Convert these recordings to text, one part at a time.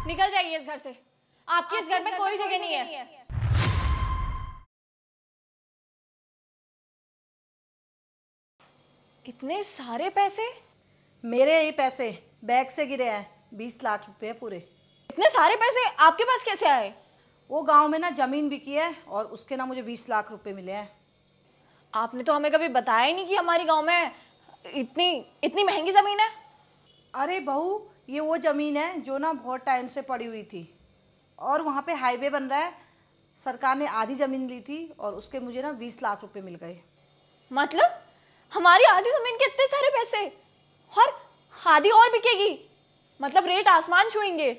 निकल जाइए इस घर से। आपकी इस घर में कोई जगह नहीं है। इतने सारे पैसे? मेरे ही पैसे बैग से गिरे हैं, 20 लाख रुपए पूरे। इतने सारे पैसे आपके पास कैसे आए? वो गांव में ना जमीन बिकी है और उसके ना मुझे 20 लाख रुपए मिले हैं। आपने तो हमें कभी बताया ही नहीं कि हमारे गांव में इतनी इतनी महंगी जमीन है। अरे बहू, ये वो ज़मीन है जो ना बहुत टाइम से पड़ी हुई थी और वहाँ पे हाईवे बन रहा है। सरकार ने आधी ज़मीन ली थी और उसके मुझे ना 20 लाख रुपए मिल गए। मतलब हमारी आधी जमीन के इतने सारे पैसे और आधी और बिकेगी? मतलब रेट आसमान छुएंगे।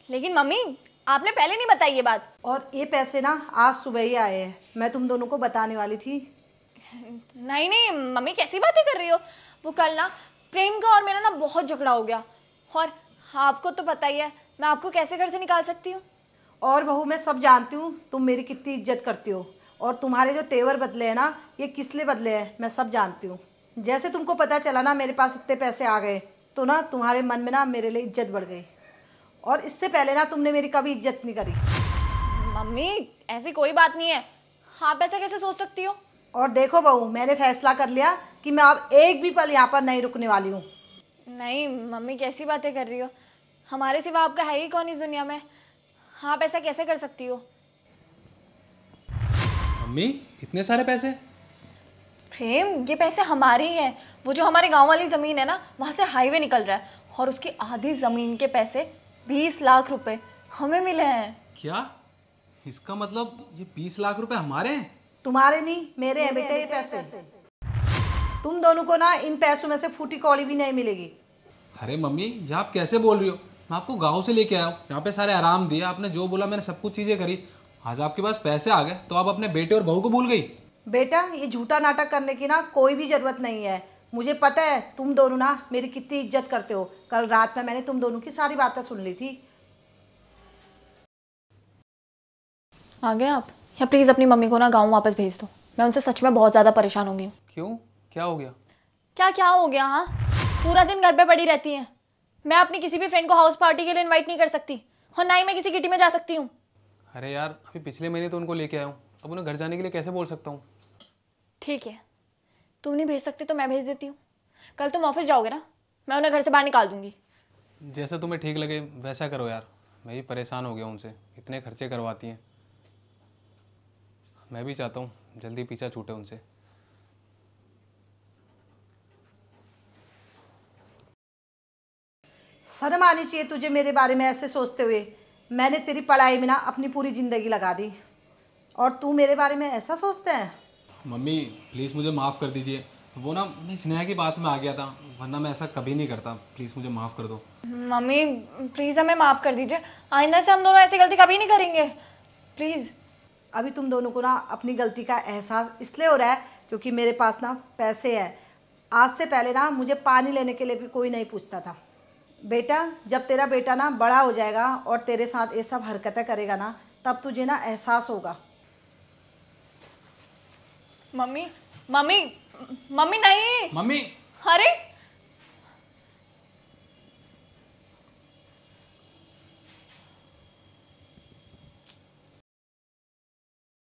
लेकिन मम्मी, आपने पहले नहीं बताई ये बात। और ये पैसे ना आज सुबह ही आए हैं, मैं तुम दोनों को बताने वाली थी। नहीं नहीं मम्मी, कैसी बातें कर रही हो? वो कल ना प्रेम का और मेरा ना बहुत झगड़ा हो गया और आपको तो पता ही है मैं आपको कैसे घर से निकाल सकती हूँ। और बहू, मैं सब जानती हूँ तुम मेरी कितनी इज्जत करती हो और तुम्हारे जो तेवर बदले हैं ना, ये किस लिए बदले हैं मैं सब जानती हूँ। जैसे तुमको पता चला ना मेरे पास इतने पैसे आ गए तो ना तुम्हारे मन में ना मेरे लिए इज्जत बढ़ गई और इससे पहले ना तुमने मेरी कभी इज्जत नहीं करी। मम्मी, ऐसी कोई बात नहीं है। आप ऐसा कैसे सोच सकती हो? और देखो बहू, मैंने फैसला कर लिया कि मैं अब एक भी पल यहाँ पर नहीं रुकने वाली हूँ। नहीं मम्मी, कैसी बातें कर रही हो? हमारे सिवा आपका है ही कौन इस दुनिया में? आप ऐसा कैसे कर सकती हो? मम्मी, इतने सारे पैसे? प्रेम, ये पैसे हमारे ही हैं। वो जो हमारे गांव वाली ज़मीन है ना, वहाँ से हाईवे निकल रहा है और उसकी आधी ज़मीन के पैसे 20 लाख रुपए हमें मिले हैं। क्या? इसका मतलब ये 20 लाख रुपए हमारे हैं? तुम्हारे नहीं, मेरे हैं बेटे ये पैसे। तुम दोनों को ना इन पैसों में से फूटी कौड़ी भी नहीं मिलेगी। अरे मम्मी, ये आप कैसे बोल रही हो? मैं आपको गांव से लेके आया हूँ, यहाँ पे सारे आराम दिए, आपने जो बोला मैंने सब कुछ चीजें करी। आज आपके पास पैसे आ गए तो आप अपने बेटे और बहू को भूल गई? बेटा, ये झूठा नाटक करने की ना कोई भी ज़रूरत नहीं है। मुझे पता है तुम दोनों ना मेरी कितनी इज्जत करते हो। कल रात में मैंने तुम दोनों की सारी बातें सुन ली थी। आ गए आप? या प्लीज़ अपनी मम्मी को ना गाँव वापस भेज दो। मैं उनसे सच में बहुत ज़्यादा परेशान हो गई हूँ। क्यों, क्या हो गया? क्या हो गया? हाँ, पूरा दिन घर पे पड़ी रहती हैं। मैं अपनी किसी भी फ्रेंड को हाउस पार्टी के लिए इनवाइट नहीं कर सकती और ना ही मैं किसी किटी में जा सकती हूँ। अरे यार, अभी पिछले महीने तो उनको लेके आया हूँ, अब उन्हें घर जाने के लिए कैसे बोल सकता हूँ? ठीक है, तुम नहीं भेज सकते तो मैं भेज देती हूँ। कल तुम ऑफिस जाओगे ना, मैं उन्हें घर से बाहर निकाल दूंगी। जैसा तुम्हें ठीक लगे वैसा करो यार। मैं भी परेशान हो गया उनसे, इतने खर्चे करवाती हैं। मैं भी चाहता हूँ जल्दी पीछा छूटे उनसे। शर्म आनी चाहिए तुझे मेरे बारे में ऐसे सोचते हुए। मैंने तेरी पढ़ाई में ना अपनी पूरी ज़िंदगी लगा दी और तू मेरे बारे में ऐसा सोचता है? मम्मी प्लीज़ मुझे माफ़ कर दीजिए। वो ना मैं स्नेहा की बात में आ गया था, वरना मैं ऐसा कभी नहीं करता। प्लीज़ मुझे माफ़ कर दो। मम्मी प्लीज़ हमें माफ़ कर दीजिए। आइंदा से हम दोनों ऐसी गलती कभी नहीं करेंगे, प्लीज़। अभी तुम दोनों को ना अपनी गलती का एहसास इसलिए हो रहा है क्योंकि मेरे पास ना पैसे हैं। आज से पहले ना मुझे पानी लेने के लिए भी कोई नहीं पूछता था। बेटा, जब तेरा बेटा ना बड़ा हो जाएगा और तेरे साथ ये सब हरकतें करेगा ना, तब तुझे ना एहसास होगा। मम्मी मम्मी मम्मी नहीं। मम्मी! अरे